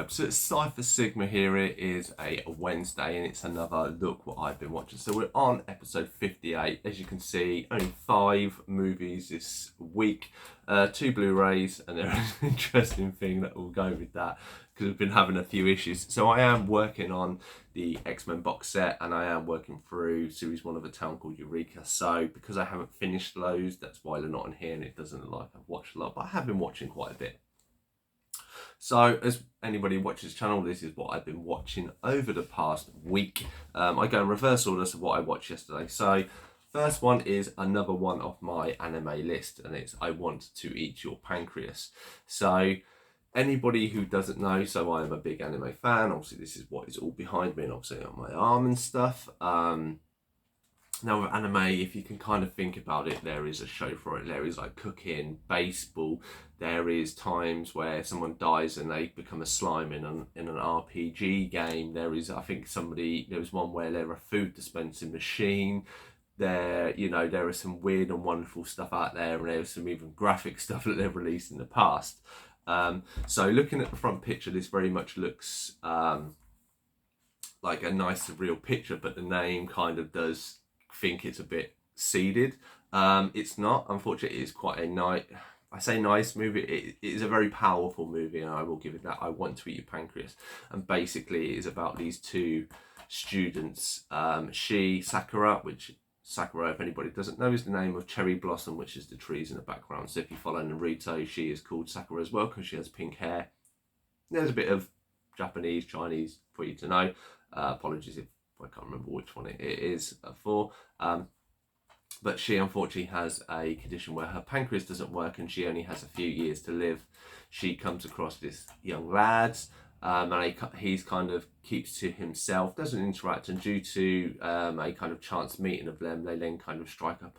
So it's Cypher Sigma here. It is a Wednesday and it's another look what I've been watching. So we're on episode 58. As you can see, only 5 movies this week, 2 Blu-rays, and there's an interesting thing that will go with that because we've been having a few issues. So I am working on the X-Men box set and I am working through series 1 of A Town Called Eureka. So because I haven't finished those, that's why they're not in here and it doesn't look like I've watched a lot, but I have been watching quite a bit. So as anybody watches the channel, this is what I've been watching over the past week. I go in reverse order to what I watched yesterday. So first one is another one of my anime list, and it's I Want to Eat Your Pancreas. So anybody who doesn't know, so I am a big anime fan. Obviously this is what is all behind me and obviously on my arm and stuff. Now with anime, if you can kind of think about it, there is a show for it. There is like cooking, baseball. There is times where someone dies and they become a slime in an RPG game. There is, I think there was one where they're a food dispensing machine. There are some weird and wonderful stuff out there, and there's some even graphic stuff that they've released in the past. So looking at the front picture, this very much looks like a nice surreal picture, but the name kind of does think it's a bit seeded. It's not, unfortunately. It is quite a nice movie. It is a very powerful movie, and I will give it that. I Want to Eat Your Pancreas, and basically it is about these 2 students. Sakura, if anybody doesn't know, is the name of Cherry Blossom, which is the trees in the background. So if you follow Naruto, she is called Sakura as well because she has pink hair. There's a bit of Japanese, Chinese for you to know. Apologies if I can't remember which one it is for. But she unfortunately has a condition where her pancreas doesn't work and she only has a few years to live. She comes across this young lad, and he's kind of keeps to himself, doesn't interact, and due to a kind of chance meeting of them, they then kind of strike up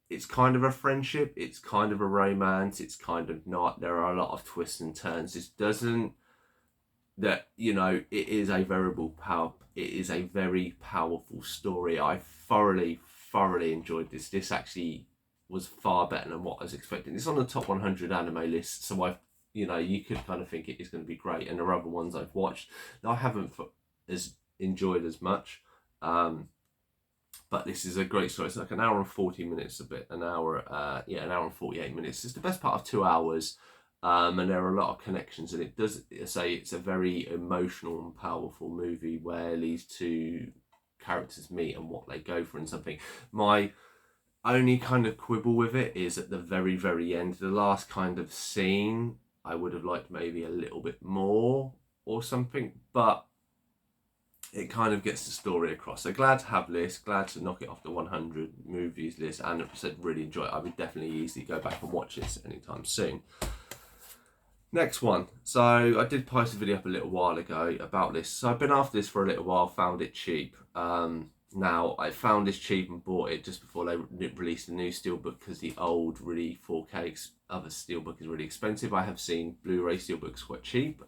it's kind of a friendship, it's kind of a romance, it's kind of not. There are a lot of twists and turns. It is a very powerful story. I thoroughly enjoyed this. This actually was far better than what I was expecting. It's on the top 100 anime list, so you could kind of think it is going to be great. And there are other ones I've watched that I haven't enjoyed as much. But this is a great story. It's like an hour and 40 minutes, an hour and 48 minutes. It's the best part of 2 hours. And there are a lot of connections, and it does say it's a very emotional and powerful movie where these 2 characters meet and what they go for and something. My only kind of quibble with it is at the very, very end, the last kind of scene, I would have liked maybe a little bit more or something, but it kind of gets the story across. So glad to have this, glad to knock it off the 100 movies list, and I said really enjoy it. I would definitely easily go back and watch this anytime soon. Next one. So I did post a video up a little while ago about this. So I've been after this for a little while, found it cheap. Now I found this cheap and bought it just before they released the new steelbook because the old really 4K other steelbook is really expensive. I have seen Blu-ray steelbooks quite cheap.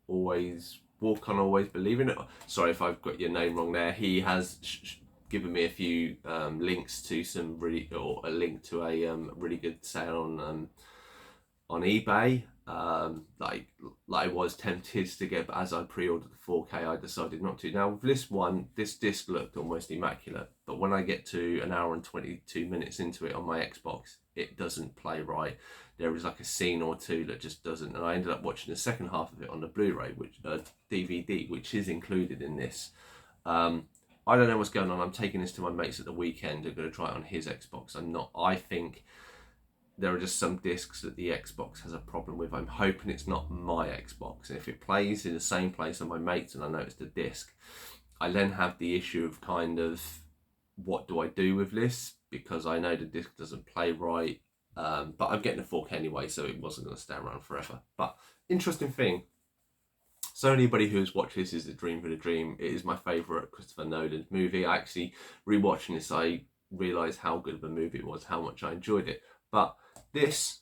Always Walk On Always Believe in It. Sorry if I've got your name wrong there. He has given me a few links to a link to a really good sale on eBay. I was tempted to get, but as I pre-ordered the 4K, I decided not to. Now with this one, this disc looked almost immaculate, but when I get to an hour and 22 minutes into it on my Xbox, it doesn't play right. There is like a scene or 2 that just doesn't, and I ended up watching the second half of it on the Blu-ray, which DVD, which is included in this. I don't know what's going on. I'm taking this to my mates at the weekend. I'm going to try it on his Xbox. I think there are just some discs that the Xbox has a problem with. I'm hoping it's not my Xbox. And if it plays in the same place on my mates and I notice the disc, I then have the issue of kind of, what do I do with this? Because I know the disc doesn't play right. But I'm getting a 4K anyway, so it wasn't going to stay around forever. But interesting thing. So anybody who's watched this is A Dream for the Dream. It is my favourite Christopher Nolan movie. I actually, rewatching this, I realised how good of a movie it was, how much I enjoyed it. But this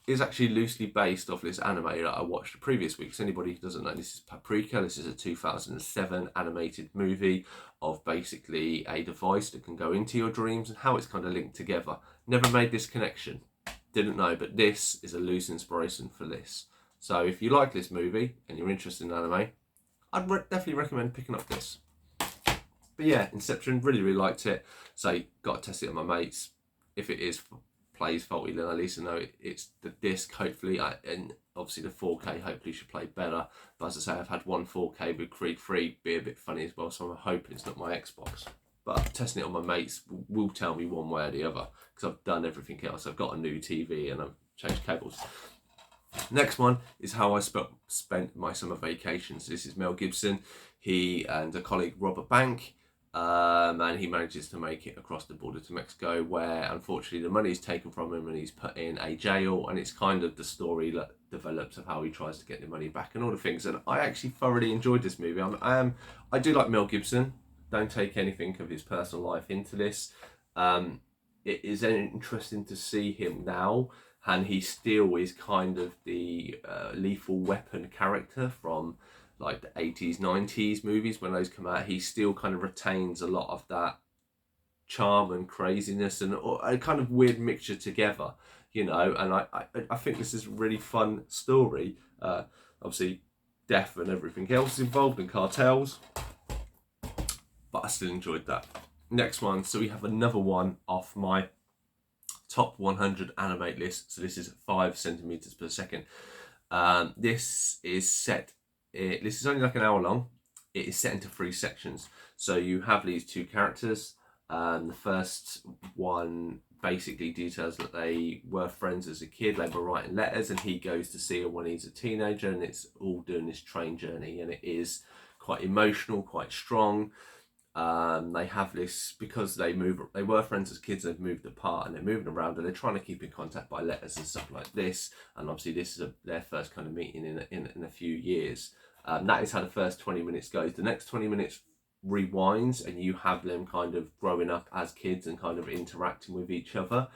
is actually loosely based off this anime that I watched the previous week. So anybody who doesn't know, this is Paprika. This is a 2007 animated movie of basically a device that can go into your dreams and how it's kind of linked together. Never made this connection. Didn't know, but this is a loose inspiration for this. So if you like this movie and you're interested in anime, I'd definitely recommend picking up this. But yeah, Inception, really, really liked it. So got to test it on my mates. If it plays faulty, then at least I know it's the disc, hopefully, and obviously the 4K hopefully should play better. But as I say, I've had one 4K with Creed 3 be a bit funny as well, so I'm hoping it's not my Xbox. But testing it on my mates will tell me one way or the other, because I've done everything else. I've got a new TV and I've changed cables. Next one is how I spent my summer vacations. This is Mel Gibson. He and a colleague, Robert Bank, and he manages to make it across the border to Mexico, where unfortunately the money is taken from him and he's put in a jail, and it's kind of the story that develops of how he tries to get the money back and all the things. And I actually thoroughly enjoyed this movie. I do like Mel Gibson. Don't take anything of his personal life into this. It is interesting to see him now, and he still is kind of the Lethal Weapon character from like the 80s, 90s movies when those come out. He still kind of retains a lot of that charm and craziness and a kind of weird mixture together, you know. And I think this is a really fun story. Obviously, death and everything else is involved in cartels, but I still enjoyed that. Next one, so we have another one off my top 100 animate list. So this is 5 centimeters per second. This is only like an hour long. It is set into 3 sections. So you have these 2 characters. The first one basically details that they were friends as a kid. They were writing letters, and he goes to see her when he's a teenager, and it's all doing this train journey, and it is quite emotional, quite strong. They have this, because they were friends as kids, they've moved apart and they're moving around, and they're trying to keep in contact by letters and stuff like this. And obviously this is their first kind of meeting in a few years. That is how the first 20 minutes goes. The next 20 minutes rewinds, and you have them kind of growing up as kids and kind of interacting with each other.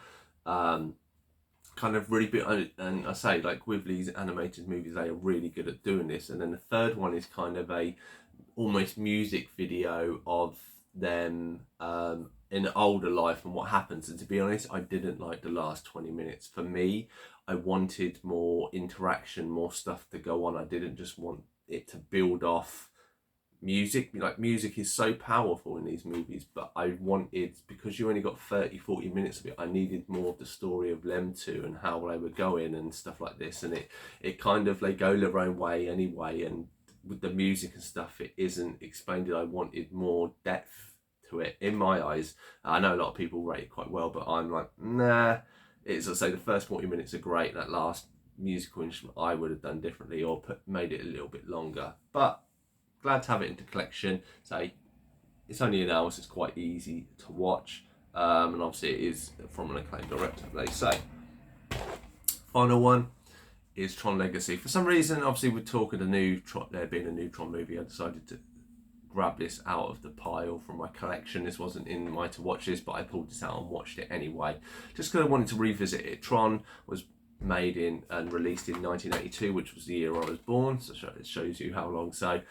Kind of really bit, and I say, like with these animated movies, they are really good at doing this. And then the third one is kind of a almost music video of them in older life and what happens. And to be honest, I didn't like the last 20 minutes. For me, I wanted more interaction, more stuff to go on. I didn't just want it to build off music. Like, music is so powerful in these movies, but I wanted, because you only got 30-40 minutes of it, I needed more of the story of them two and how they were going and stuff like this. And it kind of, they go their own way anyway, and with the music and stuff, it isn't explained. I wanted more depth to it in my eyes. I know a lot of people rate it quite well, but I'm like, nah. It's, I say, the first 40 minutes are great. That last musical instrument I would have done differently, or made it a little bit longer. But glad to have it into collection. So it's only an hour, so it's quite easy to watch. And obviously it is from an acclaimed director, they say. Final one is Tron Legacy. For some reason, obviously we're talking there being a new Tron movie, I decided to grab this out of the pile from my collection. This wasn't in my to watch list, but I pulled this out and watched it anyway, just because I wanted to revisit it. Tron was made in and released in 1982, which was the year I was born, so it shows you how long. So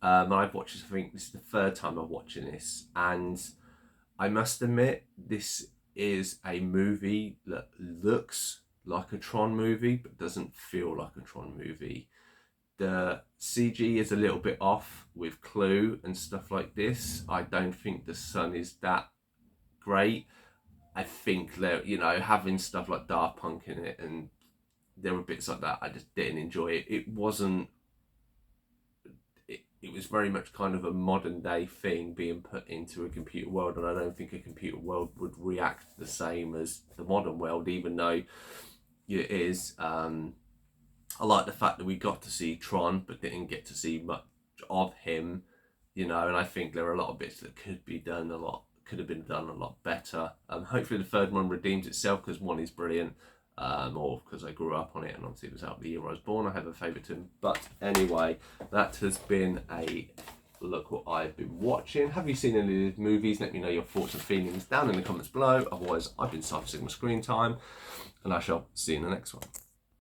I've watched this, I think this is the 3rd time I'm watching this, and I must admit, this is a movie that looks like a Tron movie but doesn't feel like a Tron movie. The CG is a little bit off with Clue and stuff like this. I don't think the sun is that great. I think that, you know, having stuff like Daft Punk in it, and there were bits like that, I just didn't enjoy it. It wasn't, it was very much kind of a modern day thing being put into a computer world, and I don't think a computer world would react the same as the modern world, even though it is. I like the fact that we got to see Tron but didn't get to see much of him, you know, and I think there are a lot of bits that could have been done a lot better. Hopefully the 3rd one redeems itself, because 1 is brilliant, or because I grew up on it and obviously it was out the year I was born. I have a favouritism. But anyway, that has been a look what I've been watching. Have you seen any of these movies? Let me know your thoughts and feelings down in the comments below. Otherwise, I've been Cypher Sigma Screen Time, and I shall see you in the next one.